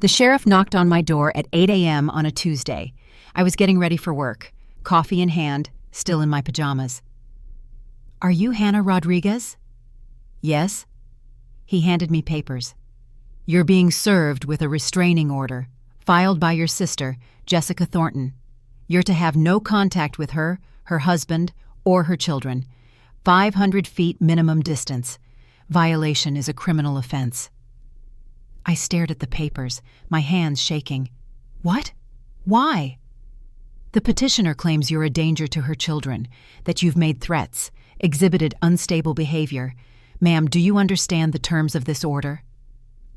The sheriff knocked on my door at 8 a.m. on a Tuesday. I was getting ready for work, coffee in hand, still in my pajamas. "Are you Hannah Rodriguez?" "Yes." He handed me papers. "You're being served with a restraining order, filed by your sister, Jessica Thornton. You're to have no contact with her, her husband, or her children. 500 feet minimum distance. Violation is a criminal offense." I stared at the papers, my hands shaking. "What? Why?" "The petitioner claims you're a danger to her children, that you've made threats, exhibited unstable behavior. Ma'am, do you understand the terms of this order?"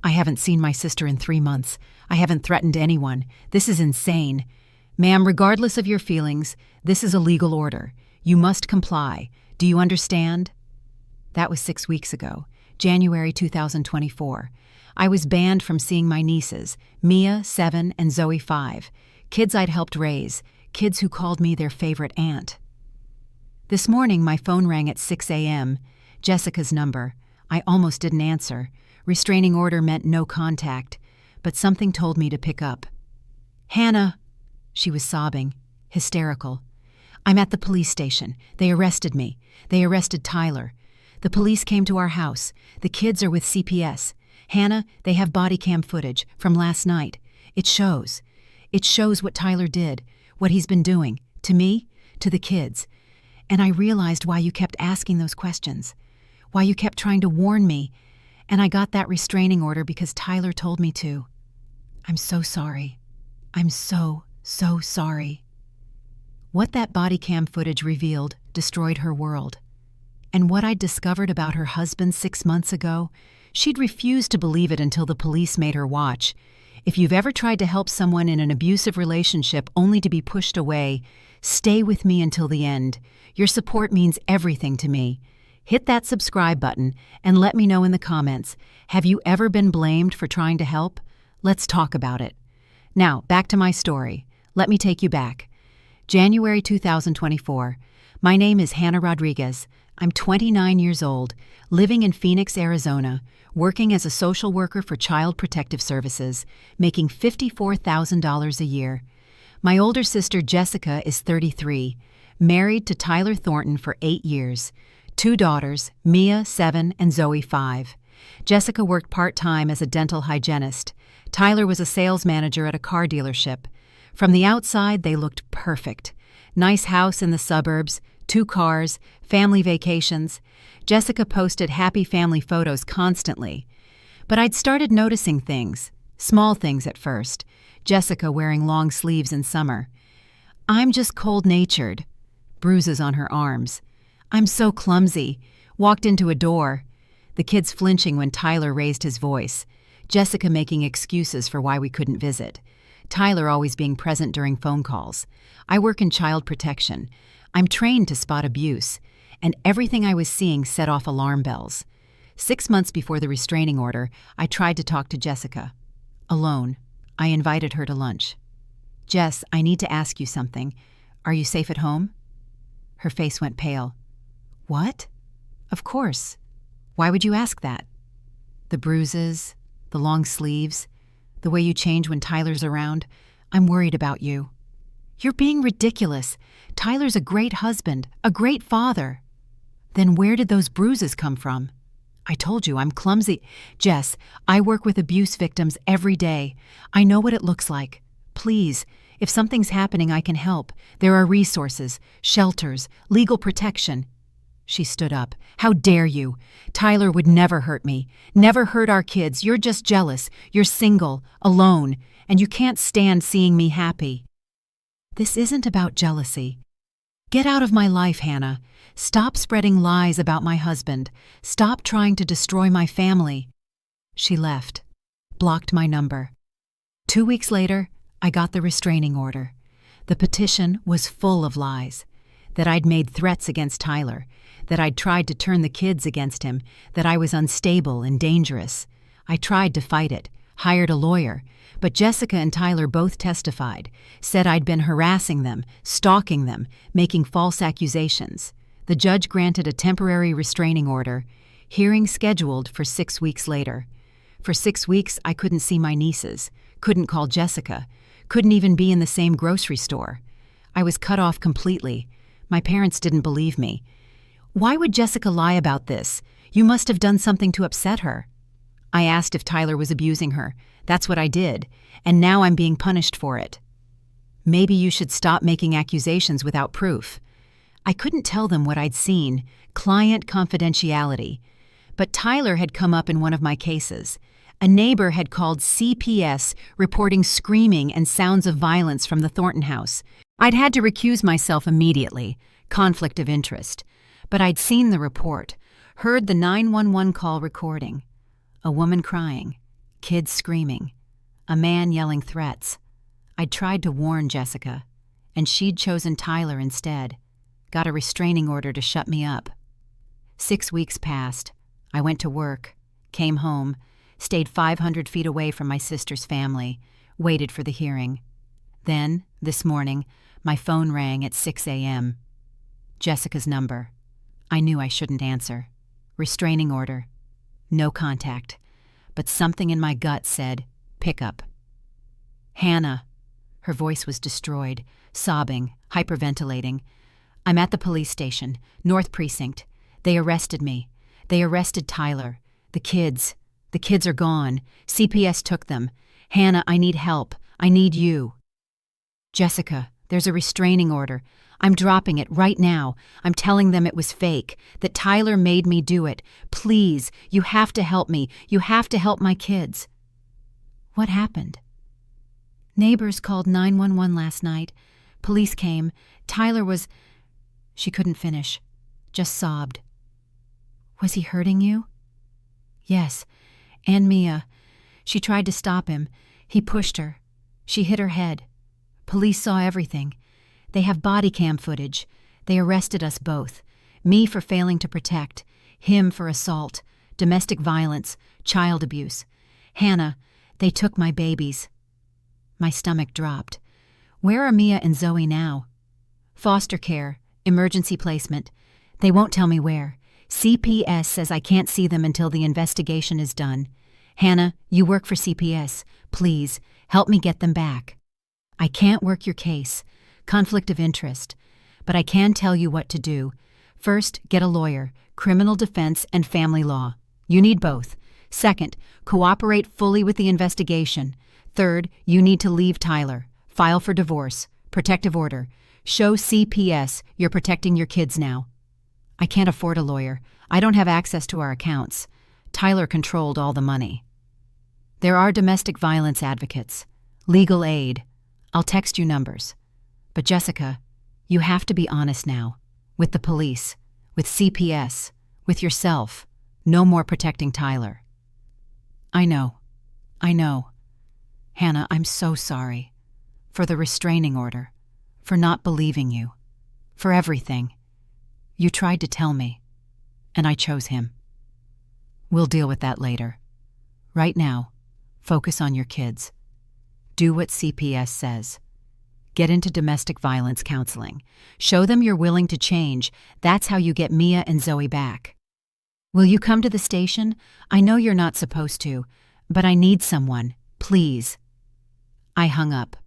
"I haven't seen my sister in 3 months. I haven't threatened anyone. This is insane. Ma'am, regardless of your feelings, this is a legal order. You must comply. Do you understand?" That was 6 weeks ago, January 2024. I was banned from seeing my nieces, Mia, 7, and Zoe, 5, kids I'd helped raise, kids who called me their favorite aunt. This morning, my phone rang at 6 a.m., Jessica's number. I almost didn't answer. Restraining order meant no contact, but something told me to pick up. "Hannah," she was sobbing, hysterical. "I'm at the police station. They arrested me. They arrested Tyler. The police came to our house. The kids are with CPS. Hannah, they have body cam footage from last night. It shows. It shows what Tyler did, what he's been doing, to me, to the kids. And I realized why you kept asking those questions, why you kept trying to warn me, and I got that restraining order because Tyler told me to. I'm so sorry. I'm so sorry." What that body cam footage revealed destroyed her world. And what I'd discovered about her husband 6 months ago, she'd refused to believe it until the police made her watch. If you've ever tried to help someone in an abusive relationship only to be pushed away, stay with me until the end. Your support means everything to me. Hit that subscribe button and let me know in the comments, have you ever been blamed for trying to help? Let's talk about it. Now, back to my story. Let me take you back. January 2024. My name is Hannah Rodriguez. I'm 29 years old, living in Phoenix, Arizona, working as a social worker for Child Protective Services, making $54,000 a year. My older sister Jessica is 33, married to Tyler Thornton for 8 years. 2 daughters, Mia, 7, and Zoe, 5. Jessica worked part-time as a dental hygienist. Tyler was a sales manager at a car dealership. From the outside, they looked perfect. Nice house in the suburbs, 2 cars, family vacations. Jessica posted happy family photos constantly. But I'd started noticing things, small things at first. Jessica wearing long sleeves in summer. I'm just cold-natured. Bruises on her arms. I'm so clumsy. Walked into a door. The kids flinching when Tyler raised his voice. Jessica making excuses for why we couldn't visit. Tyler always being present during phone calls. I work in child protection. I'm trained to spot abuse, and everything I was seeing set off alarm bells. 6 months before the restraining order, I tried to talk to Jessica. Alone. I invited her to lunch. "Jess, I need to ask you something. Are you safe at home?" Her face went pale. "What?" "Of course. Why would you ask that?" "The bruises, the long sleeves, the way you change when Tyler's around. I'm worried about you." "You're being ridiculous. Tyler's a great husband, a great father." "Then where did those bruises come from?" "I told you, I'm clumsy." "Jess, I work with abuse victims every day. I know what it looks like. Please, if something's happening, I can help. There are resources, shelters, legal protection." She stood up. "How dare you? Tyler would never hurt me, never hurt our kids. You're just jealous. You're single, alone, and you can't stand seeing me happy." "This isn't about jealousy. Get out of my life, Hannah. Stop spreading lies about my husband. Stop trying to destroy my family." She left, blocked my number. 2 weeks later, I got the restraining order. The petition was full of lies. That I'd made threats against Tyler, that I'd tried to turn the kids against him, that I was unstable and dangerous. I tried to fight it, hired a lawyer, but Jessica and Tyler both testified, said I'd been harassing them, stalking them, making false accusations. The judge granted a temporary restraining order, hearing scheduled for 6 weeks later. For 6 weeks, I couldn't see my nieces, couldn't call Jessica, couldn't even be in the same grocery store. I was cut off completely. My parents didn't believe me. Why would Jessica lie about this? You must have done something to upset her. I asked if Tyler was abusing her. That's what I did, and now I'm being punished for it. Maybe you should stop making accusations without proof. I couldn't tell them what I'd seen, client confidentiality. But Tyler had come up in one of my cases. A neighbor had called CPS reporting screaming and sounds of violence from the Thornton house. I'd had to recuse myself immediately, conflict of interest. But I'd seen the report, heard the 911 call recording. A woman crying, kids screaming, a man yelling threats. I'd tried to warn Jessica, and she'd chosen Tyler instead. Got a restraining order to shut me up. 6 weeks passed. I went to work, came home, stayed 500 feet away from my sister's family, waited for the hearing. Then, this morning, my phone rang at 6 a.m. Jessica's number. I knew I shouldn't answer. Restraining order. No contact. But something in my gut said, pick up. Hannah. Her voice was destroyed, sobbing, hyperventilating. I'm at the police station, North Precinct. They arrested me. They arrested Tyler. The kids are gone. CPS took them. Hannah, I need help. I need you. Jessica, there's a restraining order. I'm dropping it right now. I'm telling them it was fake, that Tyler made me do it. Please, you have to help me. You have to help my kids. What happened? Neighbors called 911 last night. Police came. Tyler was... She couldn't finish. Just sobbed. Was he hurting you? Yes. And Mia. She tried to stop him. He pushed her. She hit her head. Police saw everything. They have body cam footage. They arrested us both. Me for failing to protect. Him for assault, domestic violence, child abuse. Hannah, they took my babies. My stomach dropped. Where are Mia and Zoe now? Foster care, emergency placement. They won't tell me where. CPS says I can't see them until the investigation is done. Hannah, you work for CPS. Please, help me get them back. I can't work your case. Conflict of interest. But I can tell you what to do. First, get a lawyer, criminal defense and family law. You need both. Second, cooperate fully with the investigation. Third, you need to leave Tyler. File for divorce. Protective order. Show CPS you're protecting your kids now. I can't afford a lawyer. I don't have access to our accounts. Tyler controlled all the money. There are domestic violence advocates. Legal aid. I'll text you numbers. But Jessica, you have to be honest now. With the police. With CPS. With yourself. No more protecting Tyler. I know. Hannah, I'm so sorry. For the restraining order. For not believing you. For everything. You tried to tell me. And I chose him. We'll deal with that later. Right now, focus on your kids. Do what CPS says. Get into domestic violence counseling. Show them you're willing to change. That's how you get Mia and Zoe back. Will you come to the station? I know you're not supposed to, but I need someone. Please. I hung up,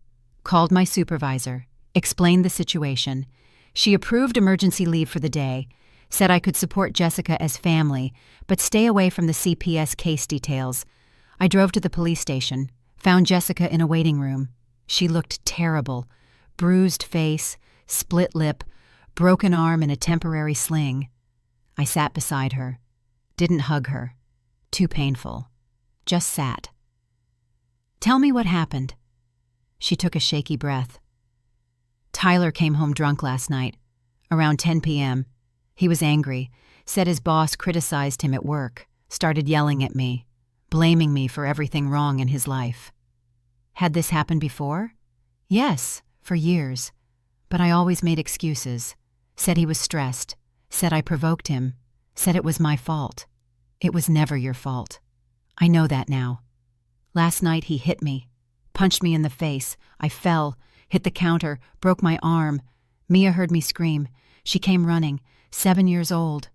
called my supervisor, explained the situation. She approved emergency leave for the day, said I could support Jessica as family, but stay away from the CPS case details. I drove to the police station, found Jessica in a waiting room. She looked terrible. Bruised face, split lip, broken arm in a temporary sling. I sat beside her. Didn't hug her. Too painful. Just sat. Tell me what happened. She took a shaky breath. Tyler came home drunk last night, around 10 p.m. He was angry, said his boss criticized him at work, started yelling at me, blaming me for everything wrong in his life. Had this happened before? Yes, for years. But I always made excuses, said he was stressed, said I provoked him, said it was my fault. It was never your fault. I know that now. Last night he hit me, punched me in the face. I fell, hit the counter, broke my arm. Mia heard me scream. She came running, 7 years old,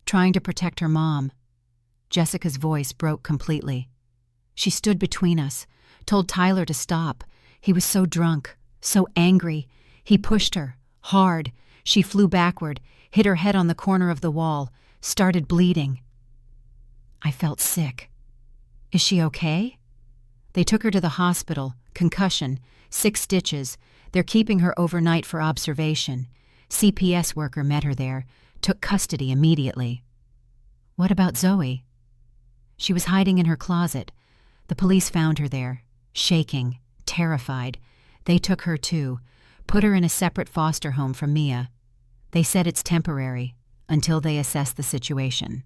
trying to protect her mom. Jessica's voice broke completely. She stood between us, told Tyler to stop. He was so drunk, so angry. He pushed her, hard. She flew backward, hit her head on the corner of the wall, started bleeding. I felt sick. Is she okay? They took her to the hospital, concussion, 6 stitches. They're keeping her overnight for observation. CPS worker met her there, took custody immediately. What about Zoe? She was hiding in her closet. The police found her there, shaking, terrified. They took her too, put her in a separate foster home from Mia. They said it's temporary, until they assess the situation.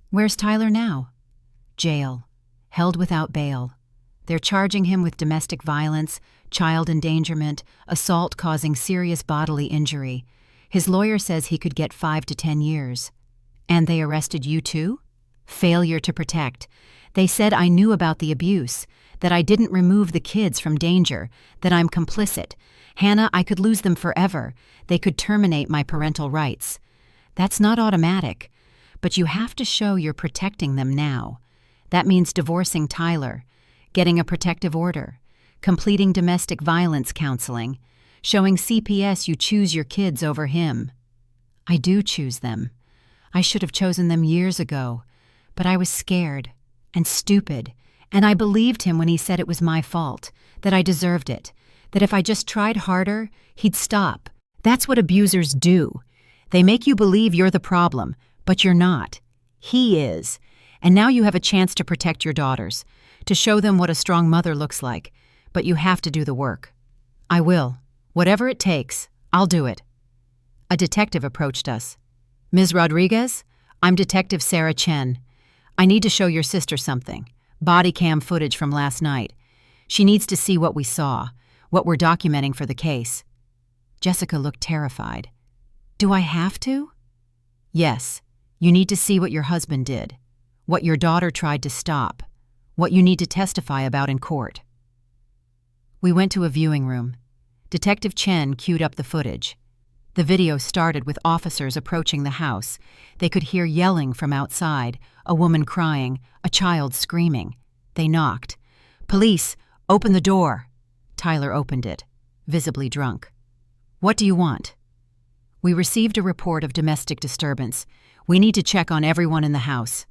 Where's Tyler now? Jail, held without bail. They're charging him with domestic violence, child endangerment, assault causing serious bodily injury. His lawyer says he could get 5 to 10 years. And they arrested you too? Failure to protect. They said I knew about the abuse, that I didn't remove the kids from danger, that I'm complicit. Hannah, I could lose them forever. They could terminate my parental rights. That's not automatic, but you have to show you're protecting them now. That means divorcing Tyler, getting a protective order, completing domestic violence counseling, showing CPS you choose your kids over him. I do choose them. I should have chosen them years ago, but I was scared and stupid, and I believed him when he said it was my fault, that I deserved it, that if I just tried harder, he'd stop. That's what abusers do. They make you believe you're the problem, but you're not. He is. And now you have a chance to protect your daughters, to show them what a strong mother looks like, but you have to do the work. I will. Whatever it takes, I'll do it. A detective approached us. Ms. Rodriguez, I'm Detective Sarah Chen. I need to show your sister something. Body cam footage from last night. She needs to see what we saw, what we're documenting for the case. Jessica looked terrified. Do I have to? Yes. You need to see what your husband did, what your daughter tried to stop, what you need to testify about in court. We went to a viewing room. Detective Chen queued up the footage. The video started with officers approaching the house. They could hear yelling from outside, a woman crying, a child screaming. They knocked. Police, open the door. Tyler opened it, visibly drunk. What do you want? We received a report of domestic disturbance. We need to check on everyone in the house.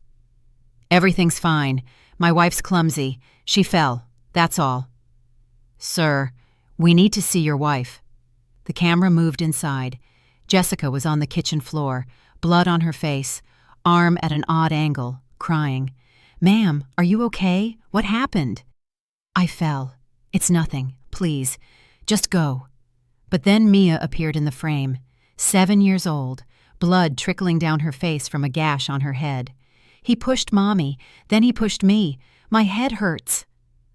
Everything's fine. My wife's clumsy. She fell. That's all. Sir, we need to see your wife. The camera moved inside. Jessica was on the kitchen floor, blood on her face, arm at an odd angle, crying. Ma'am, are you okay? What happened? I fell. It's nothing. Please, just go. But then Mia appeared in the frame, 7 years old, blood trickling down her face from a gash on her head. He pushed Mommy, then he pushed me. My head hurts.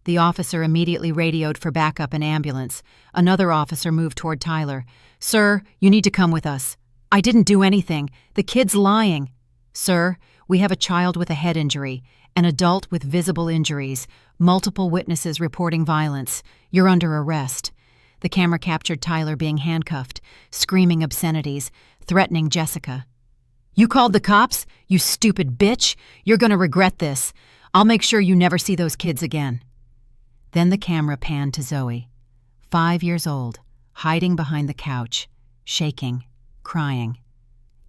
The officer immediately radioed for backup and ambulance. Another officer moved toward Tyler. Sir, you need to come with us. I didn't do anything. The kid's lying. Sir, we have a child with a head injury, an adult with visible injuries, multiple witnesses reporting violence. You're under arrest. The camera captured Tyler being handcuffed, screaming obscenities, threatening Jessica. You called the cops? You stupid bitch! You're gonna regret this. I'll make sure you never see those kids again. Then the camera panned to Zoe, 5 years old, hiding behind the couch, shaking, crying.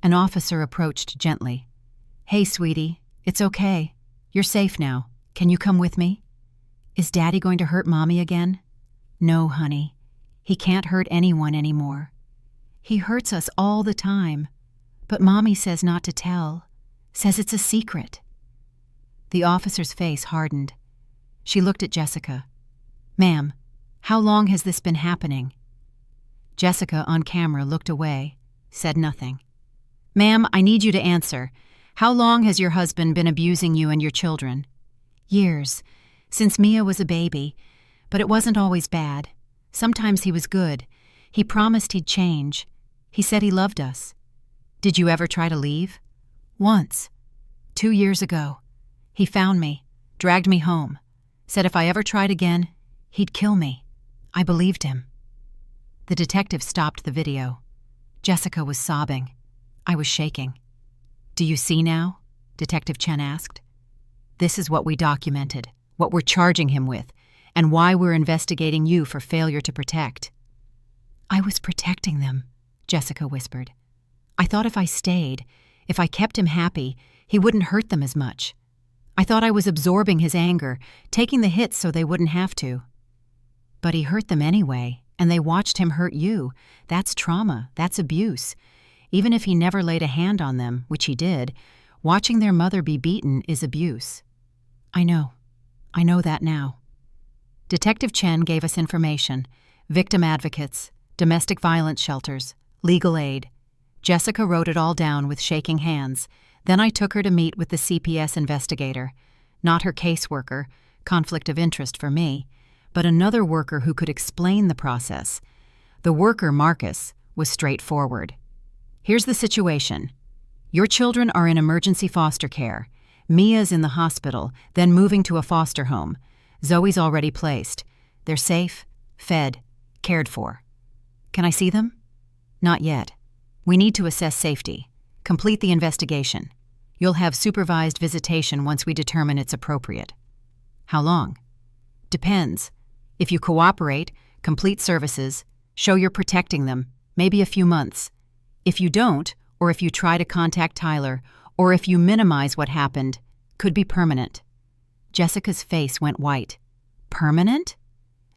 An officer approached gently. Hey, sweetie, it's okay. You're safe now. Can you come with me? Is Daddy going to hurt Mommy again? No, honey. He can't hurt anyone anymore. He hurts us all the time. But Mommy says not to tell. Says it's a secret. The officer's face hardened. She looked at Jessica. Ma'am, how long has this been happening? Jessica, on camera, looked away, said nothing. Ma'am, I need you to answer. How long has your husband been abusing you and your children? Years, since Mia was a baby, but it wasn't always bad. Sometimes he was good. He promised he'd change. He said he loved us. Did you ever try to leave? Once. 2 years ago. He found me, dragged me home, said if I ever tried again, he'd kill me. I believed him. The detective stopped the video. Jessica was sobbing. I was shaking. Do you see now? Detective Chen asked. This is what we documented. what we're charging him with, and why we're investigating you for failure to protect." "I was protecting them," Jessica whispered. "I thought if I stayed, if I kept him happy, he wouldn't hurt them as much. I thought I was absorbing his anger, taking the hits so they wouldn't have to." "But he hurt them anyway, and they watched him hurt you. That's trauma, that's abuse. Even if he never laid a hand on them, which he did, watching their mother be beaten is abuse." "I know that now." Detective Chen gave us information: victim advocates, domestic violence shelters, legal aid. Jessica wrote it all down with shaking hands. Then I took her to meet with the CPS investigator, not her caseworker, conflict of interest for me, but another worker who could explain the process. The worker, Marcus, was straightforward. "Here's the situation. Your children are in emergency foster care. Mia's in the hospital, then moving to a foster home. Zoe's already placed. They're safe, fed, cared for. Can I see them?" "Not yet. We need to assess safety. Complete the investigation. You'll have supervised visitation once we determine it's appropriate." "How long?" "Depends. If you cooperate, complete services, show you're protecting them, maybe a few months. If you don't, or if you try to contact Tyler, or if you minimize what happened, could be permanent." Jessica's face went white. "Permanent?"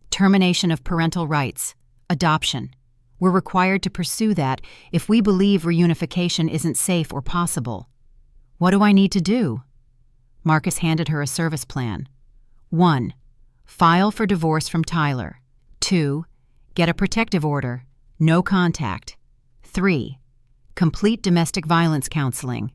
"Termination of parental rights. Adoption. We're required to pursue that if we believe reunification isn't safe or possible." "What do I need to do?" Marcus handed her a service plan. 1. File for divorce from Tyler. 2. Get a protective order. No contact. 3. Complete domestic violence counseling.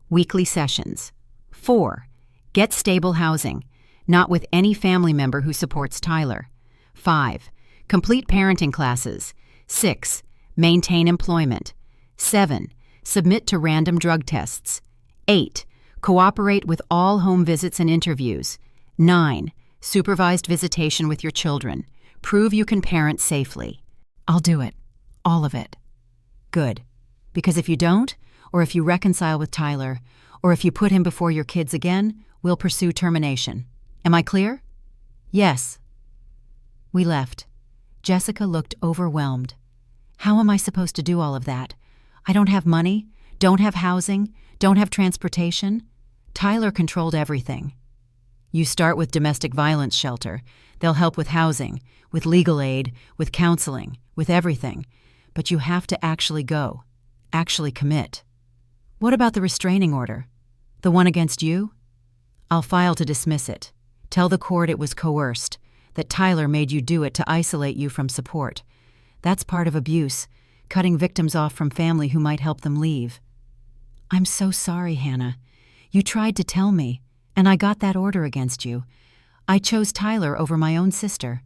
Weekly sessions. 4. Get stable housing, not with any family member who supports Tyler. 5. Complete parenting classes. 6. Maintain employment. 7. Submit to random drug tests. 8. Cooperate with all home visits and interviews. 9. Supervised visitation with your children. Prove you can parent safely. "I'll do it. All of it." "Good. Because if you don't, or if you reconcile with Tyler, or if you put him before your kids again, we'll pursue termination. Am I clear?" "Yes." We left. Jessica looked overwhelmed. "How am I supposed to do all of that? I don't have money, don't have housing, don't have transportation. Tyler controlled everything." "You start with domestic violence shelter. They'll help with housing, with legal aid, with counseling, with everything. But you have to actually go, actually commit." "What about the restraining order? The one against you?" "I'll file to dismiss it. Tell the court it was coerced, that Tyler made you do it to isolate you from support. That's part of abuse, cutting victims off from family who might help them leave." "I'm so sorry, Hannah. You tried to tell me, and I got that order against you. I chose Tyler over my own sister."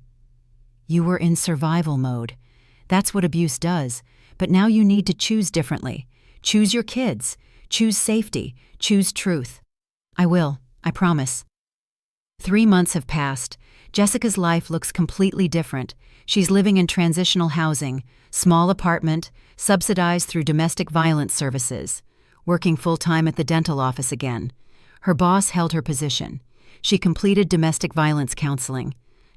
"You were in survival mode. That's what abuse does, but now you need to choose differently. Choose your kids. Choose safety. Choose truth." "I will. I promise." 3 months have passed. Jessica's life looks completely different. She's living in transitional housing, small apartment, subsidized through domestic violence services, working full-time at the dental office again. Her boss held her position. She completed domestic violence counseling.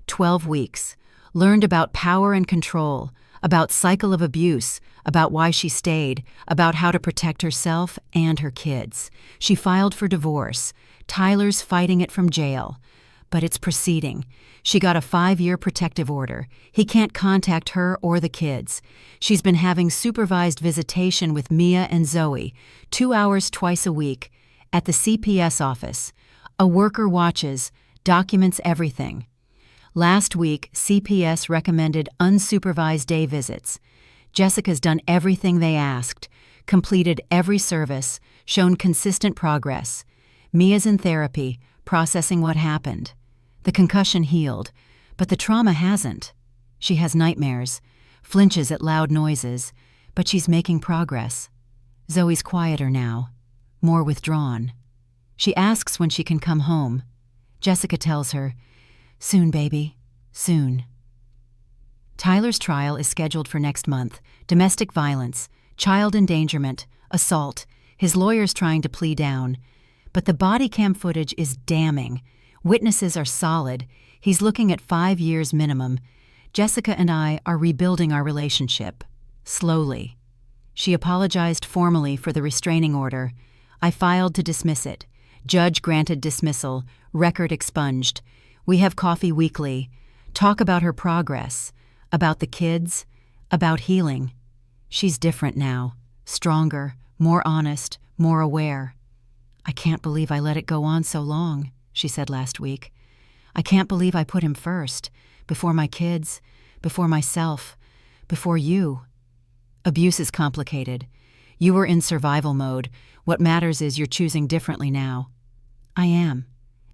12 weeks. Learned about power and control, about cycle of abuse, about why she stayed, about how to protect herself and her kids. She filed for divorce. Tyler's fighting it from jail. But it's proceeding. She got a 5-year protective order. He can't contact her or the kids. She's been having supervised visitation with Mia and Zoe, 2 hours twice a week, at the CPS office. A worker watches, documents everything. Last week, CPS recommended unsupervised day visits. Jessica's done everything they asked, completed every service, shown consistent progress. Mia's in therapy, processing what happened. The concussion healed, but the trauma hasn't. She has nightmares, flinches at loud noises, but she's making progress. Zoe's quieter now, more withdrawn. She asks when she can come home. Jessica tells her, "Soon, baby, soon." Tyler's trial is scheduled for next month. Domestic violence, child endangerment, assault. His lawyer's trying to plea down. But the body cam footage is damning. Witnesses are solid. He's looking at 5 years minimum. Jessica and I are rebuilding our relationship. Slowly. She apologized formally for the restraining order. I filed to dismiss it. Judge granted dismissal. Record expunged. We have coffee weekly. Talk about her progress. About the kids. About healing. She's different now. Stronger. More honest. More aware. I can't believe I let it go on so long, she said last week. I can't believe I put him first. Before my kids. Before myself. Before you. Abuse is complicated. You were in survival mode. What matters is you're choosing differently now. I am.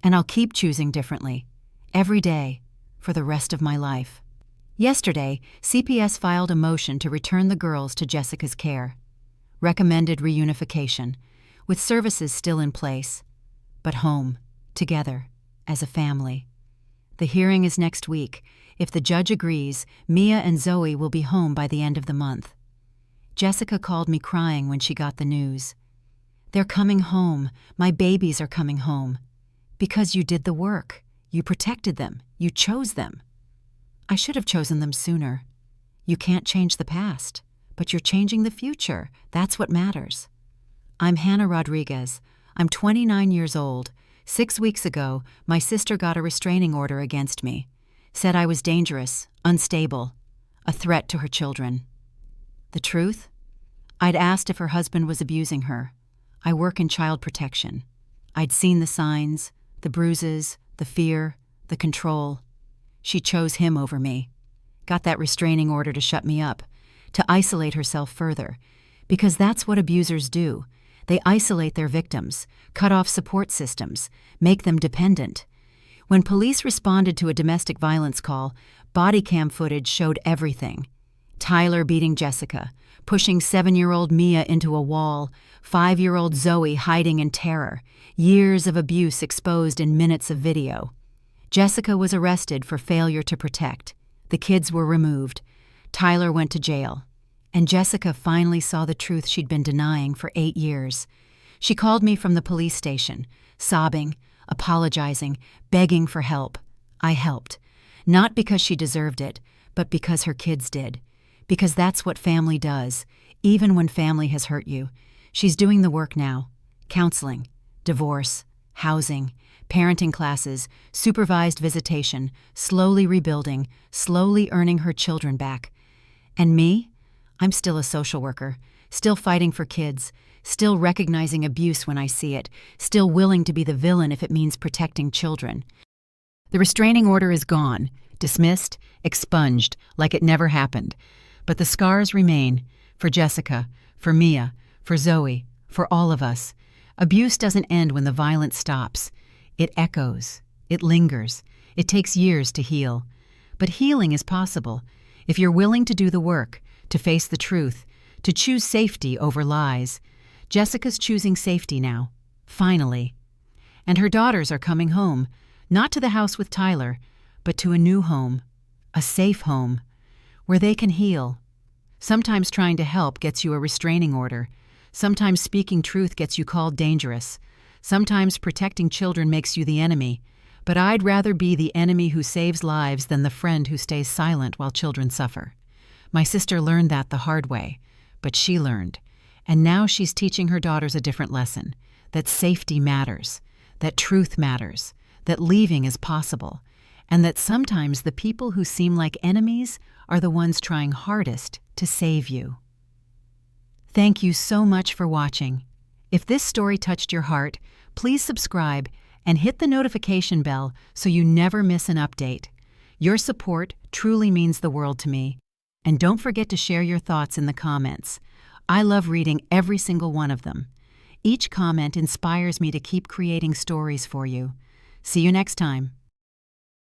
And I'll keep choosing differently. Every day. For the rest of my life. Yesterday, CPS filed a motion to return the girls to Jessica's care. Recommended reunification, with services still in place. But home. Together. As a family. The hearing is next week. If the judge agrees, Mia and Zoe will be home by the end of the month. Jessica called me crying when she got the news. They're coming home. My babies are coming home. Because you did the work. You protected them. You chose them. I should have chosen them sooner. You can't change the past, but you're changing the future. That's what matters. I'm Hannah Rodriguez. I'm 29 years old. 6 weeks ago, my sister got a restraining order against me. Said I was dangerous, unstable, a threat to her children. The truth? I'd asked if her husband was abusing her. I work in child protection. I'd seen the signs, the bruises, the fear, the control. She chose him over me. Got that restraining order to shut me up, to isolate herself further, because that's what abusers do. They isolate their victims, cut off support systems, make them dependent. When police responded to a domestic violence call, body cam footage showed everything. Tyler beating Jessica, pushing 7-year-old Mia into a wall, 5-year-old Zoe hiding in terror, years of abuse exposed in minutes of video. Jessica was arrested for failure to protect. The kids were removed. Tyler went to jail. And Jessica finally saw the truth she'd been denying for 8 years. She called me from the police station, sobbing, apologizing, begging for help. I helped. Not because she deserved it, but because her kids did. Because that's what family does, even when family has hurt you. She's doing the work now. Counseling, divorce, housing, parenting classes, supervised visitation, slowly rebuilding, slowly earning her children back. And me? I'm still a social worker, still fighting for kids, still recognizing abuse when I see it, still willing to be the villain if it means protecting children. The restraining order is gone, dismissed, expunged, like it never happened. But the scars remain, for Jessica, for Mia, for Zoe, for all of us. Abuse doesn't end when the violence stops. It echoes. It lingers. It takes years to heal. But healing is possible if you're willing to do the work, to face the truth, to choose safety over lies. Jessica's choosing safety now, finally. And her daughters are coming home, not to the house with Tyler, but to a new home, a safe home, where they can heal. Sometimes trying to help gets you a restraining order. Sometimes speaking truth gets you called dangerous. Sometimes protecting children makes you the enemy. But I'd rather be the enemy who saves lives than the friend who stays silent while children suffer. My sister learned that the hard way, but she learned. And now she's teaching her daughters a different lesson, that safety matters, that truth matters, that leaving is possible, and that sometimes the people who seem like enemies are the ones trying hardest to save you. Thank you so much for watching. If this story touched your heart, please subscribe and hit the notification bell so you never miss an update. Your support truly means the world to me. And don't forget to share your thoughts in the comments. I love reading every single one of them. Each comment inspires me to keep creating stories for you. See you next time.